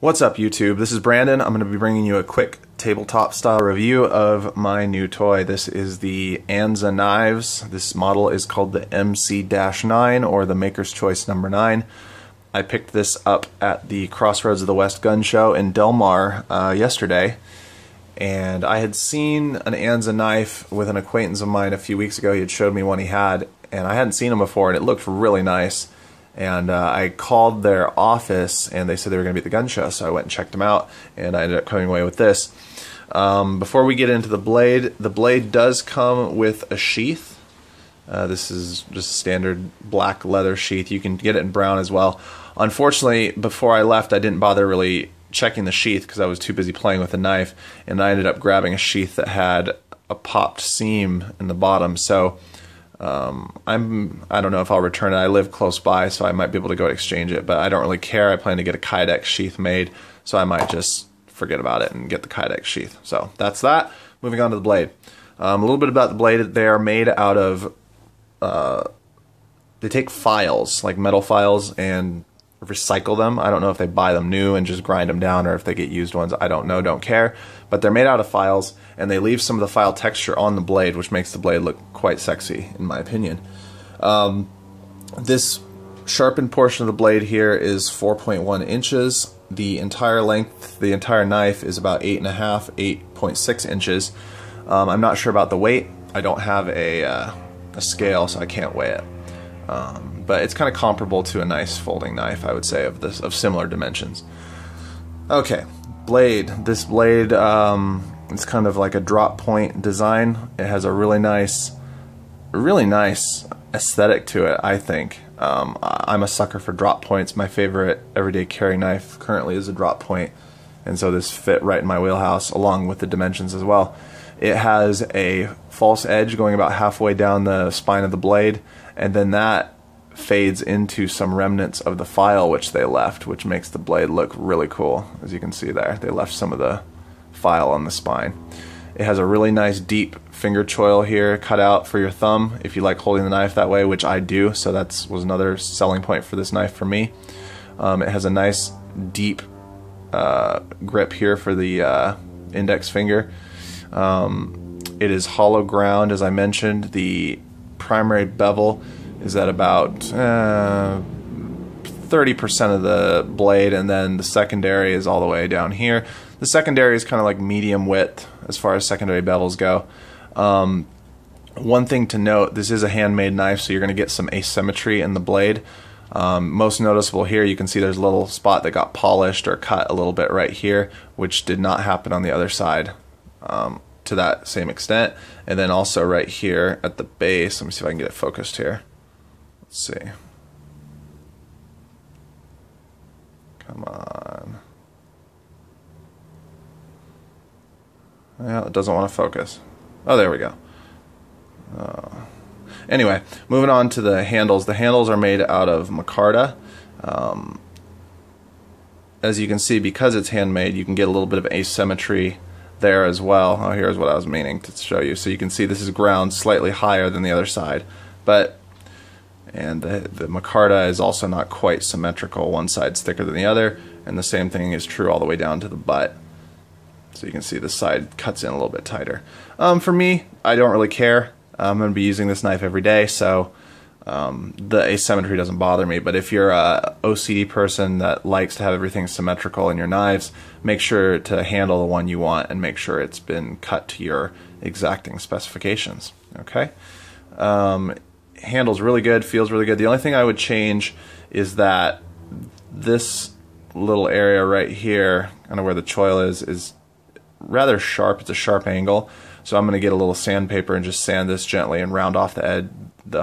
What's up, YouTube? This is Brandon. I'm going to be bringing you a quick tabletop style review of my new toy. This is the Anza knives. This model is called the MC-9 or the Maker's Choice number 9. I picked this up at the Crossroads of the West gun show in Del Mar yesterday, and I had seen an Anza knife with an acquaintance of mine a few weeks ago. He had showed me one he had, and I hadn't seen him before, and it looked really nice. And I called their office, and they said they were going to be at the gun show, so I went and checked them out, and I ended up coming away with this. Before we get into the blade does come with a sheath. This is just a standard black leather sheath. You can get it in brown as well. Unfortunately, before I left, I didn't bother really checking the sheath because I was too busy playing with the knife, and I ended up grabbing a sheath that had a popped seam in the bottom. So I don't know if I'll return it. I live close by, so I might be able to go exchange it, but I don't really care. I plan to get a Kydex sheath made, so I might just forget about it and get the Kydex sheath. So that's that. Moving on to the blade. A little bit about the blade. They are made out of, they take files, like metal files, and recycle them. I don't know if they buy them new and just grind them down or if they get used ones. I don't know, don't care. But they're made out of files, and they leave some of the file texture on the blade, which makes the blade look quite sexy, in my opinion. This sharpened portion of the blade here is 4.1 inches. The entire length, the entire knife is about 8.5, 8.6 inches. I'm not sure about the weight. I don't have a scale, so I can't weigh it. But it's kind of comparable to a nice folding knife, I would say, of similar dimensions. Okay, blade. This blade, it's kind of like a drop point design. It has a really nice aesthetic to it, I think. I'm a sucker for drop points. My favorite everyday carry knife currently is a drop point, and so this fit right in my wheelhouse, along with the dimensions as well. It has a false edge going about halfway down the spine of the blade, and then that fades into some remnants of the file which they left, which makes the blade look really cool. As you can see there, they left some of the file on the spine. It has a really nice deep finger choil here cut out for your thumb if you like holding the knife that way, which I do, so that was another selling point for this knife for me. It has a nice deep grip here for the index finger. It is hollow ground, as I mentioned. The primary bevel is at about 30% of the blade, and then the secondary is all the way down here. The secondary is kind of like medium width as far as secondary bevels go. One thing to note, this is a handmade knife, so you're going to get some asymmetry in the blade. Most noticeable here, you can see there's a little spot that got polished or cut a little bit right here, which did not happen on the other side to that same extent. And then also right here at the base, let me see if I can get it focused here. Let's see. Come on. Well, it doesn't want to focus. Oh, there we go. Anyway, moving on to the handles. The handles are made out of micarta. As you can see, because it's handmade, you can get a little bit of asymmetry there as well. Oh, here's what I was meaning to show you. So you can see this is ground slightly higher than the other side, and the micarta is also not quite symmetrical. One side's thicker than the other, and the same thing is true all the way down to the butt. So you can see this side cuts in a little bit tighter. For me, I don't really care. I'm going to be using this knife every day, so the asymmetry doesn't bother me. But if you're a OCD person that likes to have everything symmetrical in your knives, make sure to handle the one you want and make sure it's been cut to your exacting specifications. Okay? Handles really good, feels really good. The only thing I would change is that this little area right here, kind of where the choil is rather sharp. It's a sharp angle, so I'm going to get a little sandpaper and just sand this gently and round off the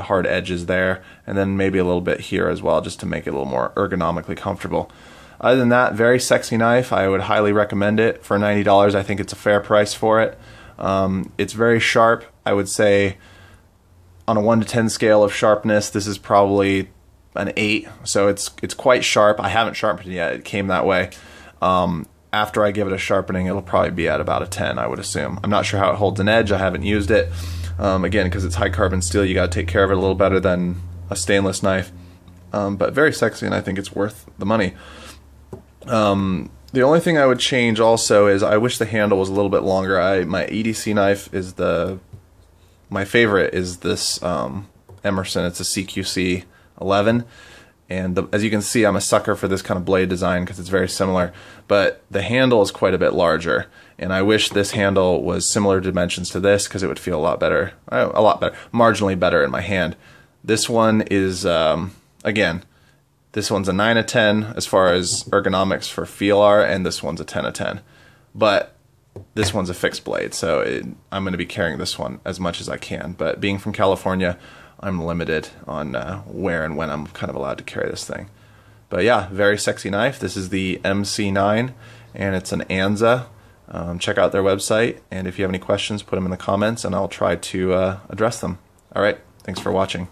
hard edges there, and then maybe a little bit here as well, just to make it a little more ergonomically comfortable. Other than that, very sexy knife. I would highly recommend it for $90. I think it's a fair price for it. It's very sharp. I would say on a 1 to 10 scale of sharpness, this is probably an 8, so it's quite sharp. I haven't sharpened it yet. It came that way. After I give it a sharpening, it'll probably be at about a 10, I would assume. I'm not sure how it holds an edge. I haven't used it. Again, because it's high carbon steel, you got to take care of it a little better than a stainless knife. But very sexy, and I think it's worth the money. The only thing I would change also is I wish the handle was a little bit longer. My EDC knife is my favorite is this Emerson. It's a CQC 11, and as you can see, I'm a sucker for this kind of blade design because it's very similar, but the handle is quite a bit larger, and I wish this handle was similar dimensions to this because it would feel a lot better, marginally better in my hand. This one is, again, this one's a 9 of 10 as far as ergonomics for feel are, and this one's a 10 of 10. But this one's a fixed blade, so I'm going to be carrying this one as much as I can. But being from California, I'm limited on where and when I'm kind of allowed to carry this thing. But yeah, very sexy knife. This is the MC-9, and it's an Anza. Check out their website, and if you have any questions, put them in the comments, and I'll try to address them. All right, thanks for watching.